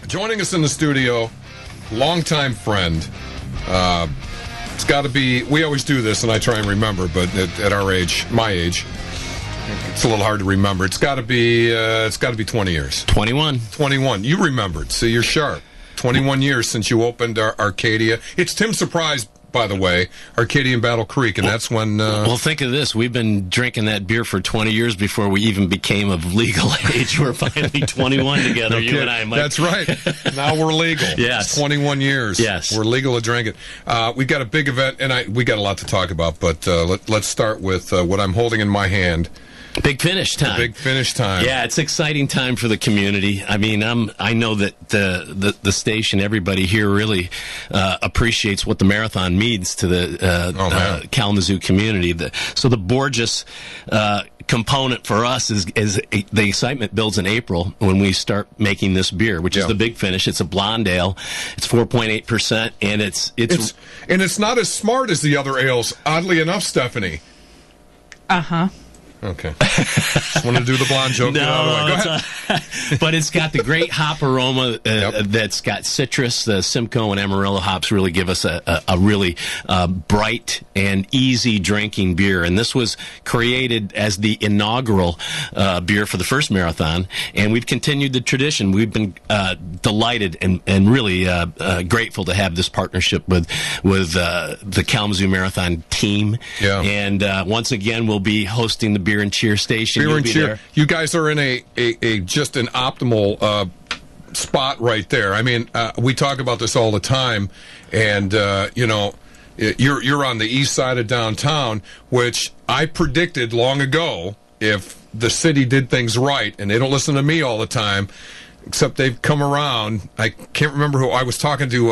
Joining us in the studio, longtime friend. It's got to be, we always do this, and I try and remember, but at our age, my age, it's a little hard to remember. It's got to be 20 years. 21. 21. You remembered, so you're sharp. 21 years since you opened Arcadia. It's Tim Surprise, by the way, Arcadia and Battle Creek, and that's when... Well, think of this. We've been drinking that beer for 20 years before we even became of legal age. We're finally 21 together, okay. You and I, Mike. That's right. Now we're legal. Yes. It's 21 years. Yes. We're legal to drink it. We've got a big event, and we got a lot to talk about, but let's start with what I'm holding in my hand. Big finish time. Big finish time. Yeah, it's exciting time for the community. I mean, I know that the station, everybody here really appreciates what the marathon means to the Kalamazoo community. So the Borgess component for us is the excitement builds in April when we start making this beer, which is the big finish. It's a blonde ale. It's 4.8%, and it's not as smart as the other ales. Oddly enough, Stephanie. Okay. Just wanted to do the blonde joke. No, Go ahead. But it's got the great hop aroma that's got citrus. The Simcoe and Amarillo hops really give us a really bright and easy drinking beer. And this was created as the inaugural beer for the first marathon. And we've continued the tradition. We've been delighted and really grateful to have this partnership with the Kalamazoo Marathon team. Yeah. And once again, we'll be hosting the Beer and Cheer station. Beer and Cheer. There. You guys are in a just an optimal spot right there. I mean, we talk about this all the time, and you're on the east side of downtown, which I predicted long ago. If the city did things right, and they don't listen to me all the time, except they've come around. I can't remember who I was talking to.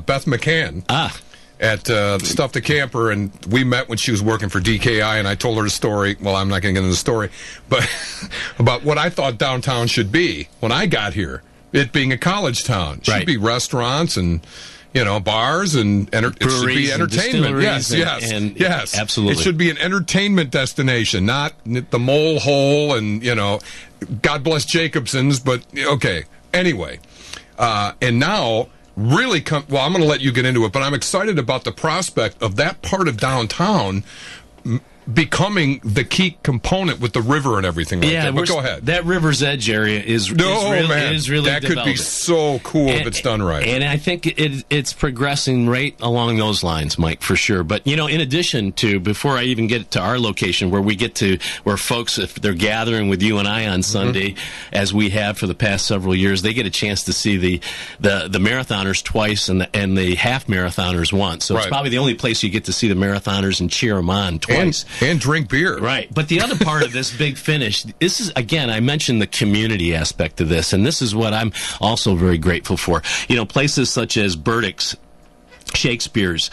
Beth McCann. At Stuff the Camper, and we met when she was working for DKI, and I told her the story. Well, I'm not going to get into the story, but about what I thought downtown should be when I got here. It being a college town, should be restaurants and bars and it should be entertainment. Yes, absolutely. It should be an entertainment destination, not the mole hole and God bless Jacobson's. But okay, anyway, and now. Really I'm going to let you get into it, but I'm excited about the prospect of that part of downtown becoming the key component with the river and everything like that. But go ahead. That River's Edge area is really that developing. Could be so cool if it's done right. And I think it's progressing right along those lines, Mike, for sure. But, in addition to, before I even get to our location, where folks, if they're gathering with you and I on Sunday, as we have for the past several years, they get a chance to see the marathoners twice and the half marathoners once. So it's probably the only place you get to see the marathoners and cheer them on twice. And drink beer. Right. But the other part of this big finish, this is, again, I mentioned the community aspect of this, and this is what I'm also very grateful for. Places such as Burdick's, Shakespeare's,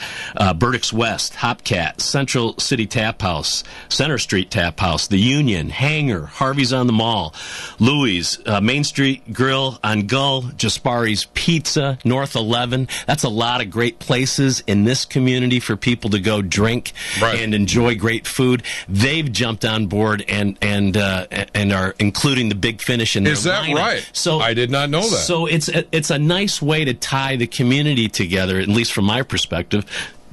Burdick's West, Hopcat, Central City Tap House, Center Street Tap House, The Union, Hangar, Harvey's on the Mall, Louie's, Main Street Grill on Gull, Jaspari's Pizza, North 11. That's a lot of great places in this community for people to go drink and enjoy great food. They've jumped on board and are including the big finish in their lineup. Is that right? So I did not know that. So it's a nice way to tie the community together, at least from my perspective,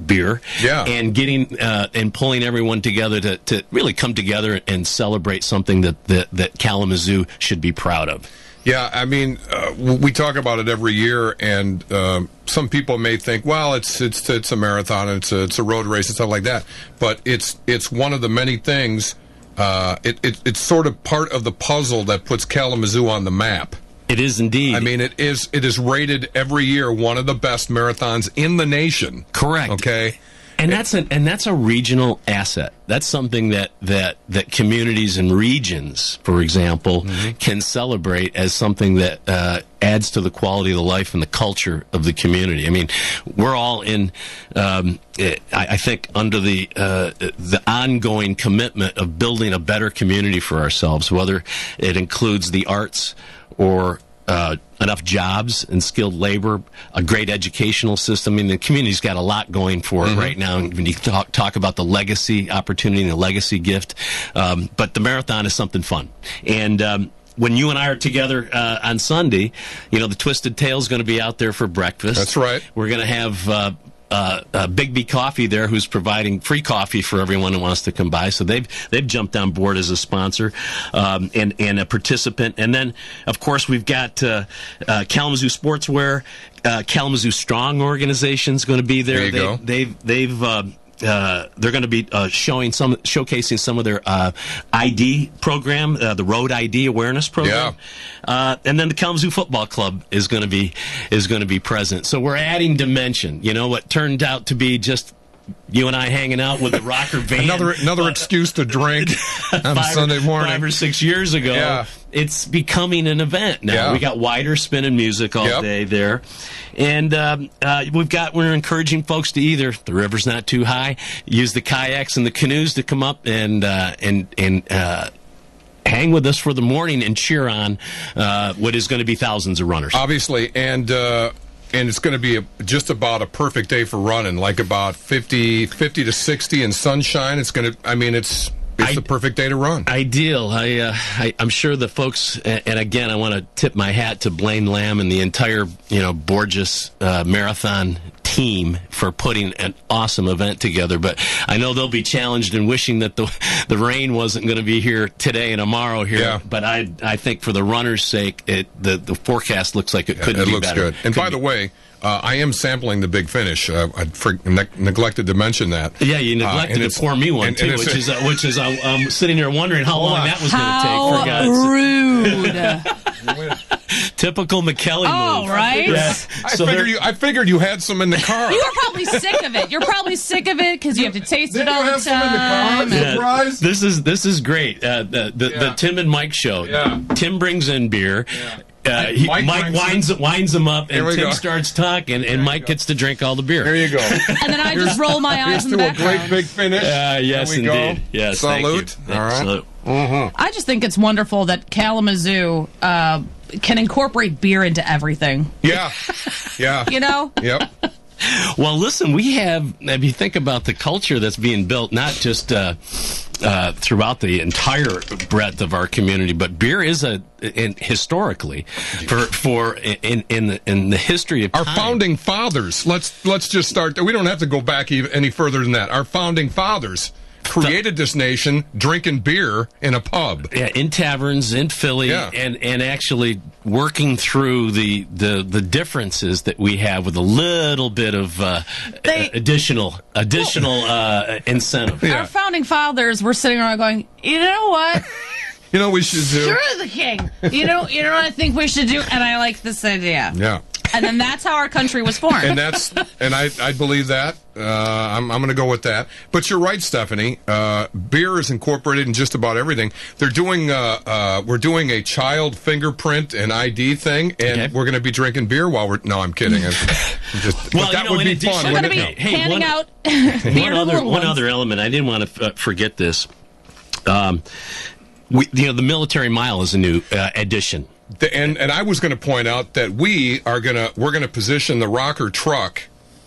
beer, and getting and pulling everyone together to really come together and celebrate something that Kalamazoo should be proud of. Yeah, I mean, we talk about it every year, and some people may think, well, it's a marathon, it's a road race and stuff like that, but it's one of the many things. It's sort of part of the puzzle that puts Kalamazoo on the map. It is indeed. I mean, it is rated every year one of the best marathons in the nation. Correct. Okay. And that's a regional asset. That's something that communities and regions, for example, can celebrate as something that adds to the quality of the life and the culture of the community. I mean, we're all in, I think, under the ongoing commitment of building a better community for ourselves, whether it includes the arts or enough jobs and skilled labor, a great educational system. I mean, the community's got a lot going for it right now. When you talk about the legacy opportunity and the legacy gift, but the marathon is something fun. And when you and I are together on Sunday, the Twisted Tail's going to be out there for breakfast. That's right. We're going to have Big B Coffee there, who's providing free coffee for everyone who wants to come by. So they've jumped on board as a sponsor and a participant. And then, of course, we've got Kalamazoo Sportswear, Kalamazoo Strong organization's going to be there. There you go. They're going to be showcasing some of their ID program, the Road ID Awareness Program. Yeah. And then the Kalamazoo Football Club is going to be present. So we're adding dimension. What turned out to be just you and I hanging out with the rocker van. Another excuse to drink on Sunday morning. 5 or 6 years ago. Yeah. It's becoming an event now. Yeah. We got wider spinning music all day there. And we're encouraging folks to either, the river's not too high, use the kayaks and the canoes to come up and hang with us for the morning and cheer on what is going to be thousands of runners. Obviously, and it's going to be just about a perfect day for running, like about 50 to 60 and sunshine. It's going to, it's the perfect day to run. Ideal. I'm sure the folks, and again, I want to tip my hat to Blaine Lamb and the entire, Borgess marathon team for putting an awesome event together. But I know they'll be challenged in wishing that the rain wasn't going to be here today and tomorrow here. Yeah. But I think for the runners' sake, the forecast looks like it could be better. It looks good. And by the way, I am sampling the Big Finish. I neglected to mention that. Yeah, you neglected to pour me one too, which is I'm sitting here wondering how long that was going to take. How rude! Typical McKelly move. Right? Yeah. I figured you had some in the car. You were probably sick of it. You're probably sick of it because you have to taste it all the time. Surprise! This is great. The Tim and Mike show. Yeah. Tim brings in beer. Yeah. Mike winds him up, and Tim starts talking, and Mike gets to drink all the beer. There you go. And then I just roll my eyes in the background. Here's to a great Big Finish. Yes, indeed. Go. Yes, salute. Thank you. All right. Salute. Mm-hmm. I just think it's wonderful that Kalamazoo can incorporate beer into everything. Yeah. Yep. Well, listen, we have, if you think about the culture that's being built, not just throughout the entire breadth of our community, but beer is historically in the history of our time. founding fathers. Let's just start. We don't have to go back any further than that. Our founding fathers created this nation drinking beer in a pub. Yeah, in taverns in Philly, and actually working through the differences that we have with a little bit of additional incentive. Yeah. Our founding fathers were sitting around going, you know what? You know what we should do? Screw the king. You know what I think we should do? And I like this idea. Yeah. And then that's how our country was formed. And I believe that. I'm going to go with that. But you're right, Stephanie. Beer is incorporated in just about everything. They're doing we're doing a child fingerprint and ID thing, and we're going to be drinking beer while we're. No, I'm kidding. That would be fun. We're going to be handing out one other element. I didn't want to forget this. The military mile is a new addition. And I was going to point out that we're going to position the rocker truck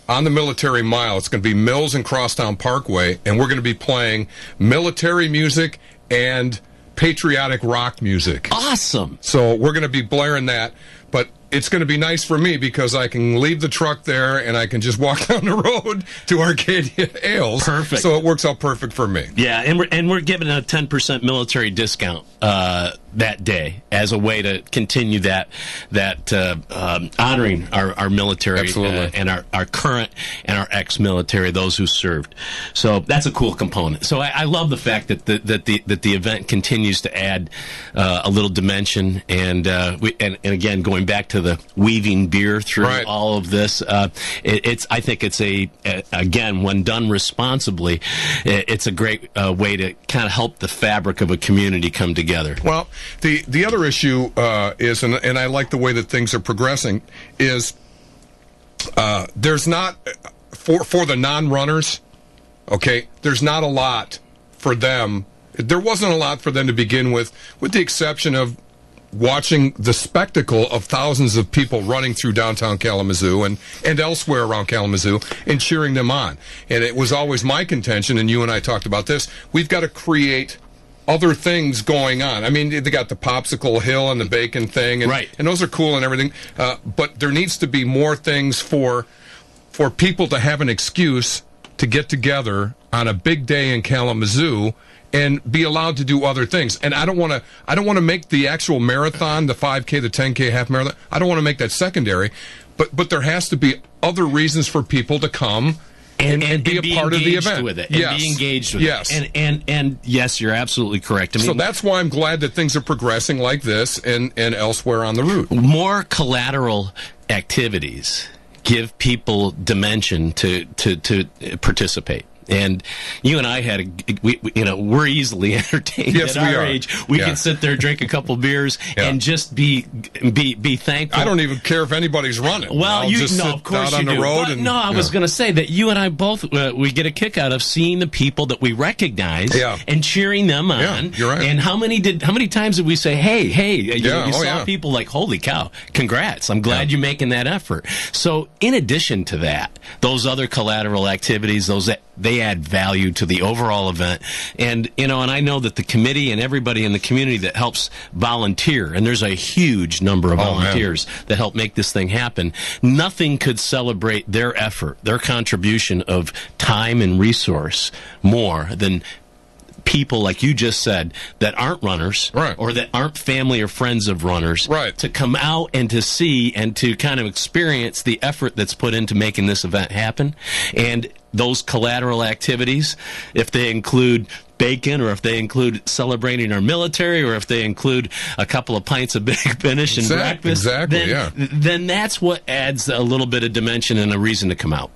on the military mile. It's going to be Mills and Crosstown Parkway, and we're going to be playing military music and patriotic rock music. Awesome. So we're going to be blaring that, but it's going to be nice for me because I can leave the truck there and I can just walk down the road to Arcadia Ales. Perfect. So it works out perfect for me. Yeah, and we're giving a 10% military discount that day as a way to continue that honoring our military and our current and our ex-military, those who served. So that's a cool component. So I love the fact that the event continues to add a little dimension, and again, going back to the weaving beer through all of this, I think it's again, when done responsibly, it's a great way to kind of help the fabric of a community come together. Well, the other issue is, and I like the way that things are progressing, is there's not, for the non-runners, okay, there's not a lot for them. There wasn't a lot for them to begin with the exception of watching the spectacle of thousands of people running through downtown Kalamazoo and elsewhere around Kalamazoo and cheering them on. And it was always my contention, and you and I talked about this, we've got to create other things going on. I mean, they got the popsicle hill and the bacon thing, and, right. and those are cool and everything. But there needs to be more things for people to have an excuse to get together on a big day in Kalamazoo and be allowed to do other things. And I don't want to make the actual marathon, the 5K, the 10K, half marathon. I don't want to make that secondary. But there has to be other reasons for people to come. And be a part of the event with it, yes. And be engaged with it. And yes, you're absolutely correct. I mean, so that's why I'm glad that things are progressing like this and elsewhere on the route. More collateral activities give people dimension to participate. And you and I we're easily entertained yes, at we our are. age. We can sit there, drink a couple beers, and just be thankful. I don't even care if anybody's running. Well, I'll just sit of course out on you the do. road. But I was going to say that you and I both we get a kick out of seeing the people that we recognize and cheering them on. Yeah, you're right. And how many times did we say, "Hey, you saw people like, holy cow, congrats! I'm glad you're making that effort." So, in addition to that, those other collateral activities, they add value to the overall event. And I know that the committee and everybody in the community that helps volunteer, and there's a huge number of volunteers that help make this thing happen, nothing could celebrate their effort, their contribution of time and resource more than people, like you just said, that aren't runners, right, or that aren't family or friends of runners, right, to come out and to see and to kind of experience the effort that's put into making this event happen. And those collateral activities, if they include bacon, or if they include celebrating our military, or if they include a couple of pints of Big Finish and breakfast, then that's what adds a little bit of dimension and a reason to come out.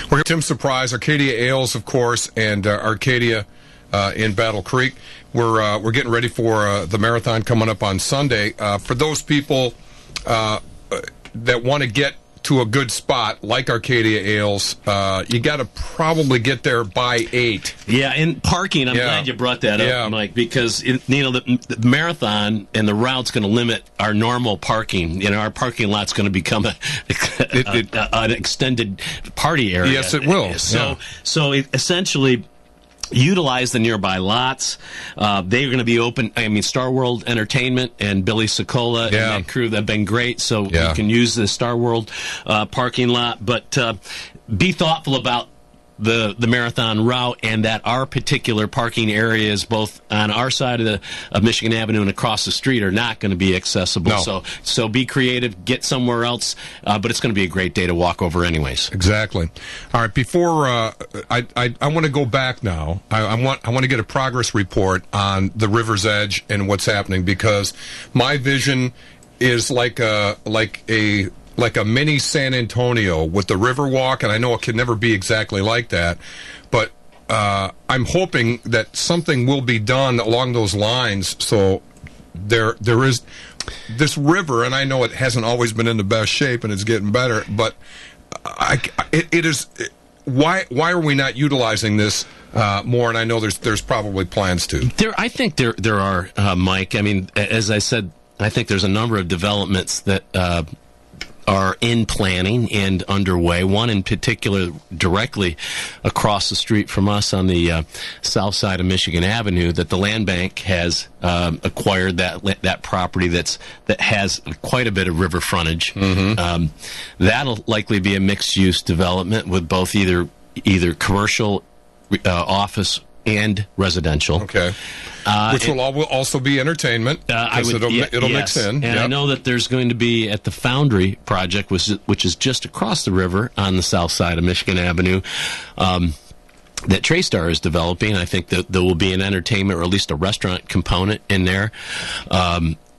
We're Tim Surprise, Arcadia Ales, of course, and Arcadia in Battle Creek. We're getting ready for the marathon coming up on Sunday. For those people that want to get to a good spot like Arcadia Ales, you got to probably get there by 8. Yeah, and parking, I'm glad you brought that up, Mike, because the marathon and the route's going to limit our normal parking. Our parking lot's going to become an extended party area. Yes, it will. So essentially, utilize the nearby lots. They're going to be open. I mean, Star World Entertainment and Billy Sokola and that crew, they've been great. So you can use the Star World parking lot. But be thoughtful about the marathon route, and that our particular parking areas, both on our side of Michigan Avenue and across the street, are not going to be accessible. No. So be creative, get somewhere else, but it's going to be a great day to walk over anyways. Exactly. All right, before I want to go back now. I want to get a progress report on the River's Edge and what's happening, because my vision is like a mini San Antonio with the Riverwalk, and I know it can never be exactly like that, but I'm hoping that something will be done along those lines. So there is this river, and I know it hasn't always been in the best shape, and it's getting better, but it is. Why are we not utilizing this more? And I know there's probably plans to. I think there are, Mike. I mean, as I said, I think there's a number of developments that are in planning and underway. One in particular directly across the street from us on the south side of Michigan Avenue, that the land bank has acquired that property that has quite a bit of river frontage. Mm-hmm. That'll likely be a mixed-use development with both either commercial, office, and residential. Okay. Which will also be entertainment, because it'll mix in. And I know that there's going to be, at the Foundry project, which is just across the river on the south side of Michigan Avenue, that TraStar is developing. I think that there will be an entertainment, or at least a restaurant component in there.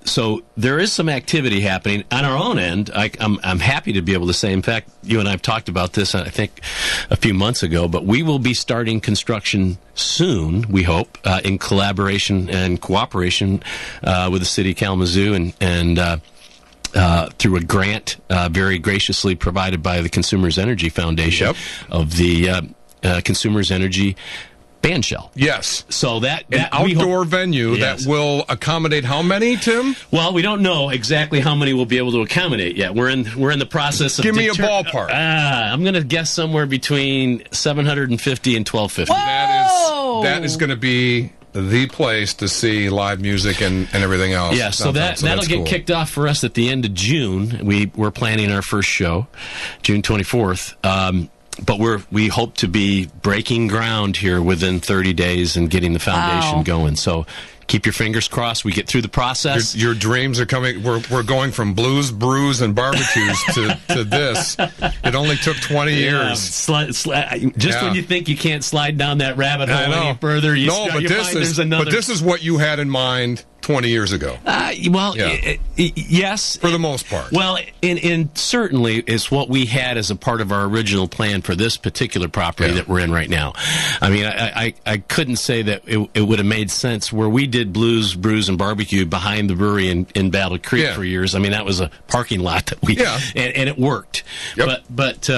So there is some activity happening on our own end. I'm happy to be able to say, in fact, you and I have talked about this, I think, a few months ago, but we will be starting construction soon, we hope, in collaboration and cooperation with the city of Kalamazoo and through a grant very graciously provided by the Consumers Energy Foundation of the Consumers Energy band shell. Yes. So that an outdoor venue that will accommodate how many, Tim? Well, we don't know exactly how many we'll be able to accommodate yet. We're in the process of. Give me a ballpark. I'm going to guess somewhere between 750 and 1250. That is going to be the place to see live music and everything else. Yeah, so that'll get kicked off for us at the end of June. We're planning our first show, June 24th. But we hope to be breaking ground here within 30 days and getting the foundation going. So keep your fingers crossed. We get through the process. Your dreams are coming. We're going from blues, brews, and barbecues to this. It only took 20 years. When you think you can't slide down that rabbit hole any further, but this is what you had in mind 20 years ago. Yes. For the most part. Well, and certainly it's what we had as a part of our original plan for this particular property that we're in right now. I mean, I couldn't say that it would have made sense where we did blues, brews, and barbecue behind the brewery in Battle Creek for years. I mean, that was a parking lot that we, and it worked. Yep. But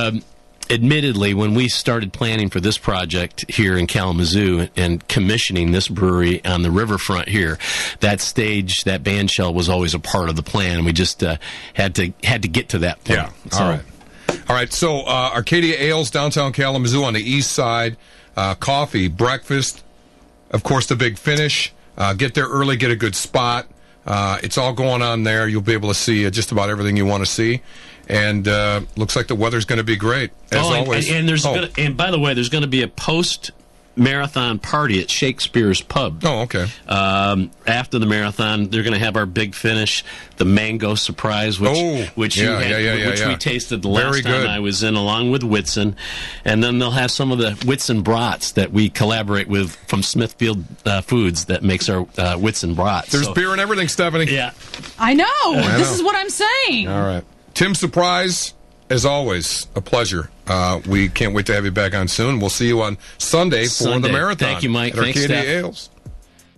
admittedly, when we started planning for this project here in Kalamazoo and commissioning this brewery on the riverfront here, that band shell was always a part of the plan. We just had to get to that point. Yeah. All right. So Arcadia Ales, downtown Kalamazoo on the east side. Coffee, breakfast, of course, the big finish. Get there early, get a good spot. It's all going on there. You'll be able to see just about everything you want to see. And looks like the weather's going to be great, as always. And by the way, there's going to be a post-marathon party at Shakespeare's Pub. Oh, okay. After the marathon, they're going to have our big finish, the mango surprise, which we tasted the last time I was in, along with Whitson. And then they'll have some of the Whitson brats that we collaborate with from Smithfield Foods that makes our Whitson brats. There's beer and everything, Stephanie. Yeah. I know. This is what I'm saying. All right. Tim Surprise, as always, a pleasure. We can't wait to have you back on soon. We'll see you on Sunday for the marathon. Thank you, Mike. At Arcadia Ales.